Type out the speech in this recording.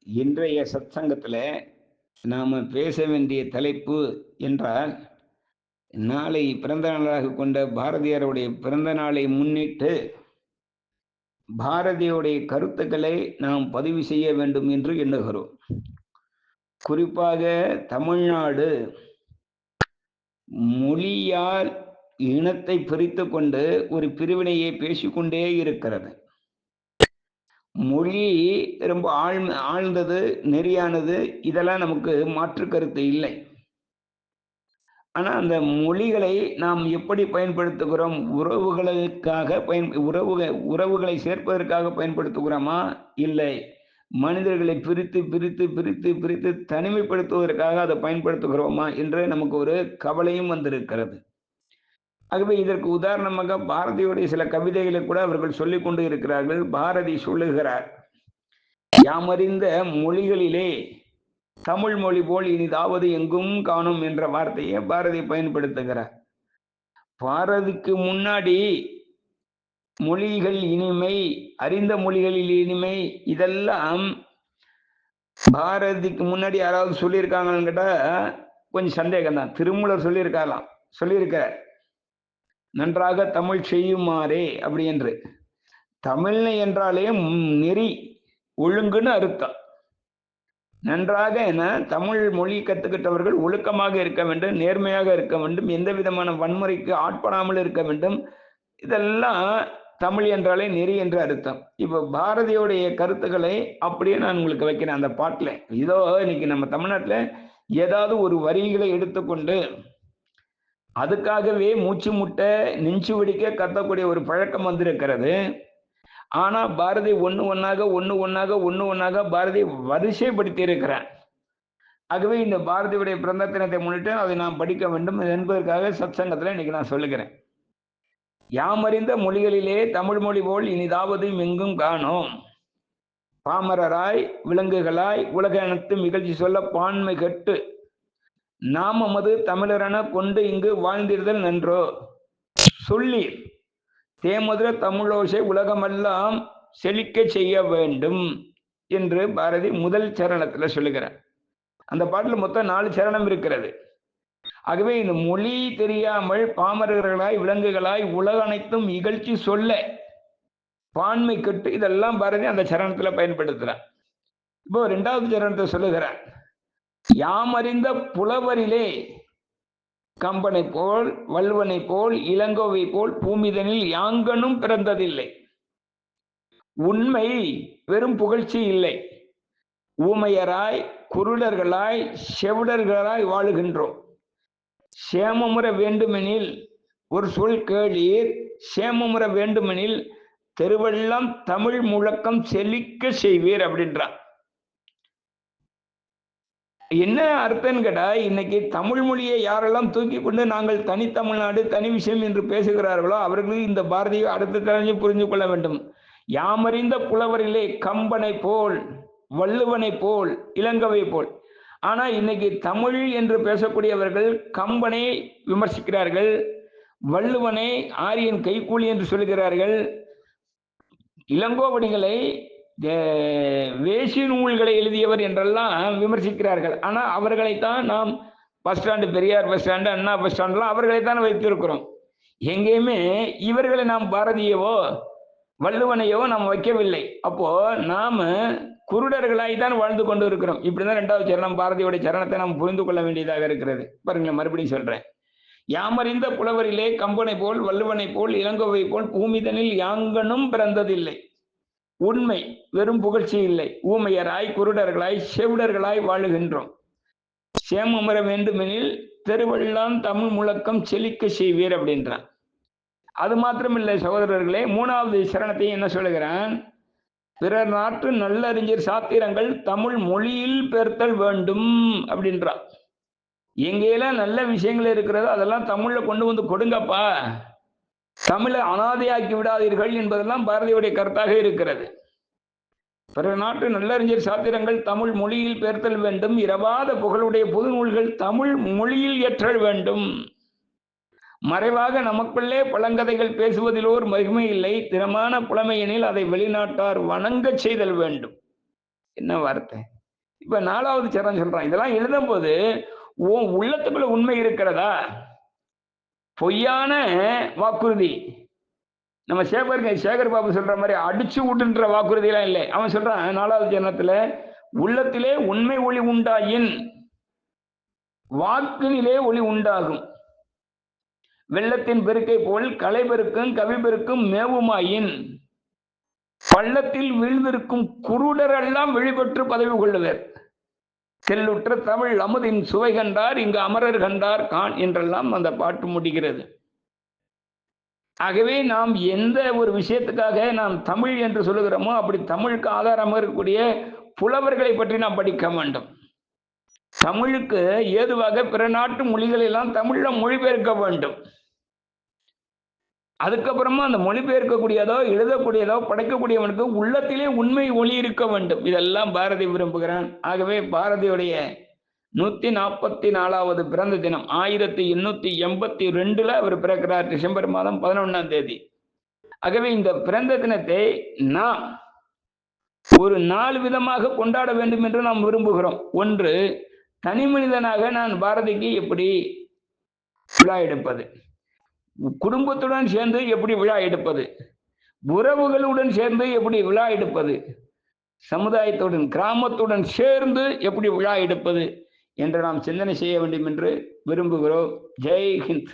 இன்றைய சத்சங்கத்துல நாம பேச வேண்டிய தலைப்பு என்றால், நாளை பிறந்த நாளாக கொண்ட பாரதியாருடைய பிறந்த நாளை முன்னிட்டு பாரதியுடைய கருத்துக்களை நாம் பதிவு செய்ய வேண்டும் என்று எண்ணுகிறோம். குறிப்பாக தமிழ்நாடு மொழியால் இனத்தை பிரித்து கொண்டு ஒரு பிரிவினையை பேசிக்கொண்டே இருக்கிறது. மொழி ரொம்ப ஆழ்ந்தது, நெறியானது, இதெல்லாம் நமக்கு மாற்று கருத்து இல்லை. ஆனா அந்த மொழிகளை நாம் எப்படி பயன்படுத்துகிறோம்? உறவுகளுக்காக உறவுகளை சேர்ப்பதற்காக பயன்படுத்துகிறோமா? இல்லை, மனிதர்களை பிரித்து பிரித்து பிரித்து பிரித்து தனிமைப்படுத்துவதற்காக அதை பயன்படுத்துகிறோமா என்று நமக்கு ஒரு கவலையும் வந்திருக்கிறது. ஆகவே இதற்கு உதாரணமாக பாரதியுடைய சில கவிதைகளை கூட அவர்கள் சொல்லிக் கொண்டு இருக்கிறார்கள். பாரதி சொல்லுகிறார், யாமறிந்த மொழிகளிலே தமிழ் மொழி போல் இனிதாவது எங்கும் காணும் என்ற வார்த்தையை பாரதி பயன்படுத்துகிறார். பாரதிக்கு முன்னாடி மொழிகள் இனிமை, அறிந்த மொழிகளில் இனிமை, இதெல்லாம் பாரதிக்கு முன்னாடி யாராவது சொல்லியிருக்காங்கன்னு கேட்டா கொஞ்சம் சந்தேகம் தான். திருமூலர் சொல்லியிருக்க நன்றாக தமிழ் செய்யுமாறே அப்படி என்று. தமிழ் என்றாலே நெறி, ஒழுங்குன்னு அர்த்தம். நன்றாக என தமிழ் மொழி கற்றுக்கிட்டவர்கள் ஒழுக்கமாக இருக்க வேண்டும், நேர்மையாக இருக்க வேண்டும், எந்த விதமான வன்முறைக்கு ஆட்படாமல் இருக்க வேண்டும். இதெல்லாம் தமிழ் என்றாலே நெறி என்று அர்த்தம். இப்போ பாரதியுடைய கருத்துக்களை அப்படியே நான் உங்களுக்கு வைக்கிறேன் அந்த பாட்டில். இதோ இன்னைக்கு நம்ம தமிழ்நாட்டில் ஏதாவது ஒரு வரிகளை எடுத்துக்கொண்டு அதுக்காகவே மூச்சு முட்டை நெஞ்சு வெடிக்க கத்தக்கூடிய ஒரு பழக்கம் வந்திருக்கிறது. ஆனா பாரதி ஒன்று ஒன்னாக பாரதி வரிசைப்படுத்தி இருக்கிறார். ஆகவே இந்த பாரதியுடைய பிறந்த தினத்தை முன்னிட்டு அதை நாம் படிக்க வேண்டும் என்பதற்காக சத்சங்கத்தில் இன்னைக்கு நான் சொல்லுகிறேன். யாமறிந்த மொழிகளிலே தமிழ் மொழி போல் இனிதாவது எங்கும் காணோம். பாமரராய் விலங்குகளாய் உலக அனைத்து நிகழ்ச்சி சொல்ல பான்மை கெட்டு நாமமது தமிழரென கொண்டு இங்கு வாழ்ந்திருதல் நன்றோ சொல்லி தேமதுர தமிழோசை உலகமெல்லாம் செழிக்க செய்ய வேண்டும் என்று பாரதி முதல் சரணத்துல சொல்லுகிறார். அந்த பாட்டில் மொத்தம் 4 சரணம் இருக்கிறது. ஆகவே இந்த மொழி தெரியாமல் பாமரர்களாய் விலங்குகளாய் உலக அனைத்தும் இகழ்ச்சி சொல்ல பான்மை கெட்டு, இதெல்லாம் பாரதி அந்த சரணத்துல பயன்படுத்துறார். இப்போ 2வது சரணத்தை சொல்லுகிறார், யாமறிந்த புலவரிலே கம்பனை போல் வள்ளுவனை போல் இளங்கோவை போல் பூமிதனில் யாங்கனும் பிறந்ததில்லை. உண்மை வெறும் புகழ்ச்சி இல்லை. ஊமையராய் குருடர்களாய் செவிடர்களாய் வாழுகின்றோம். சேமமுற வேண்டுமெனில் ஒரு சொல் கேளீர், சேமமுற வேண்டுமெனில் தெருவெல்லாம் தமிழ் முழக்கம் செழிக்க செய்வீர் அப்படின்றான். என்ன அர்த்தம் கேட்டா, இன்னைக்கு தமிழ் மொழியை யாரெல்லாம் தூக்கி கொண்டு நாங்கள் தனித்தமிழ்நாடு தனி விஷயம் என்று பேசுகிறார்களோ அவர்களுக்கு இந்த பாரதியை அடுத்த தலைஞ்சு புரிந்து கொள்ள வேண்டும். யாமறிந்த புலவரிலே கம்பனை போல் வள்ளுவனை போல் இளங்கவை போல். ஆனா இன்னைக்கு தமிழ் என்று பேசக்கூடியவர்கள் கம்பனை விமர்சிக்கிறார்கள், வள்ளுவனை ஆரியன் கைக்கூலி என்று சொல்கிறார்கள், இளங்கோவடிகளை வேசி நூல்களை எழுதியவர் என்றெல்லாம் விமர்சிக்கிறார்கள். ஆனா அவர்களைத்தான் நாம் bus stand, Periyar bus stand, Anna bus ஸ்டாண்ட்லாம் அவர்களைத்தான் வைத்திருக்கிறோம். எங்கேயுமே இவர்களை நாம் பாரதியவோ வள்ளுவனையோ நாம் வைக்கவில்லை. அப்போ நாம குருடர்களாய் தான் வாழ்ந்து கொண்டு இருக்கிறோம். இப்படிதான் 2வது சரணம் பாரதியோட சரணத்தை நாம் புரிந்து கொள்ள வேண்டியதாக இருக்கிறது. பாருங்க, மறுபடியும் சொல்றேன். யாமறிந்த புலவரிலே கம்பனை போல் வள்ளுவனை போல் இளங்கோவை போல் பூமிதனில் யாங்கனும் பிறந்ததில்லை. உண்மை வெறும் புகழ்ச்சி இல்லை. ஊமையராய் குருடர்களாய் செவிடர்களாய் வாழுகின்றோம். சேமமர வேண்டுமெனில் தெருவெல்லாம் தமிழ் முழக்கம் செழிக்க செய்வீர் அப்படின்றான். அது மாத்திரமில்லை சகோதரர்களே, 3வது சரணத்தை என்ன சொல்லுகிறான், பிறர் நாட்டு நல்லறிஞர் சாத்திரங்கள் தமிழ் மொழியில் பெயர்த்தல் வேண்டும் அப்படின்றான். எங்கெல்லாம் நல்ல விஷயங்கள் இருக்கிறதோ அதெல்லாம் தமிழ்ல கொண்டு வந்து கொடுங்கப்பா, தமிழை அனாதையாக்கி விடாதீர்கள் என்பதெல்லாம் பாரதியுடைய கருத்தாக இருக்கிறது. பிற நாட்டு நல்லறிஞர் சாத்திரங்கள் தமிழ் மொழியில் பெயர்த்தல் வேண்டும். இரவாத புகழுடைய புது நூல்கள் தமிழ் மொழியில் ஏற்றல் வேண்டும். மறைவாக நமக்குள்ளே பழங்கதைகள் பேசுவதிலோர் மகிமை இல்லை. திறமான புலமையெனில் அதை வெளிநாட்டார் வணங்க செய்தல் வேண்டும். என்ன வார்த்தை! இப்ப 4வது சரணம் சொல்றான். இதெல்லாம் எழுதும்போது உன் உள்ளத்துக்குள்ள உண்மை இருக்கிறதா? பொய்யான வாக்குறுதி. நம்ம சேகர் பாபு சொல்ற மாதிரி அடிச்சு விட்டுன்ற வாக்குறுதி எல்லாம் இல்லை. அவன் சொல்றான் 4வது சரணத்துல, உள்ளத்திலே உண்மை ஒளி உண்டாயின் வாக்கினிலே ஒளி உண்டாகும். வெள்ளத்தின் பெருக்கை போல் கலை பெருக்கும் கவி பெருக்கும் மேவுமாயின் பள்ளத்தில் வீழ்ந்திருக்கும் குருடர் எல்லாம் வெளிப்பெற்று பதவி கொள்ளுவர். செல்லுற்ற தமிழ் அமுதின் சுவை கண்டார் இங்கு அமரர் கண்டார் கான் என்றெல்லாம் அந்த பாட்டு முடிகிறது. ஆகவே நாம் எந்த ஒரு விஷயத்துக்காக நாம் தமிழ் என்று சொல்லுகிறோமோ அப்படி தமிழுக்கு ஆதாரமாக இருக்கக்கூடிய புலவர்களை பற்றி நாம் படிக்க வேண்டும். தமிழுக்கு ஏதுவாக பிற நாட்டு மொழிகள் எல்லாம் தமிழ்ல மொழிபெயர்க்க வேண்டும். அதுக்கப்புறமா அந்த மொழிபெயர்க்கக்கூடியதோ எழுதக்கூடியதோ படைக்கக்கூடியவனுக்கு உள்ளத்திலே உண்மை ஒளி இருக்க வேண்டும். இதெல்லாம் பாரதி விரும்புகிறான். ஆகவே பாரதியுடைய 144வது பிறந்த தினம் 1882 அவர் பிறக்கிறார், டிசம்பர் மாதம் 11ஆம் தேதி. ஆகவே இந்த பிறந்த தினத்தை நாம் ஒரு 4 விதமாக கொண்டாட வேண்டும் என்று நாம் விரும்புகிறோம். ஒன்று, தனி மனிதனாக நான் பாரதிக்கு எப்படி விழா எடுப்பது, குடும்பத்துடன் சேர்ந்து எப்படி விழா எடுப்பது, உறவுகளுடன் சேர்ந்து எப்படி விழா எடுப்பது, சமுதாயத்துடன் கிராமத்துடன் சேர்ந்து எப்படி விழா எடுப்பது என்று நாம் சிந்தனை செய்ய வேண்டும் என்று விரும்புகிறோம். ஜெய் ஹிந்த்.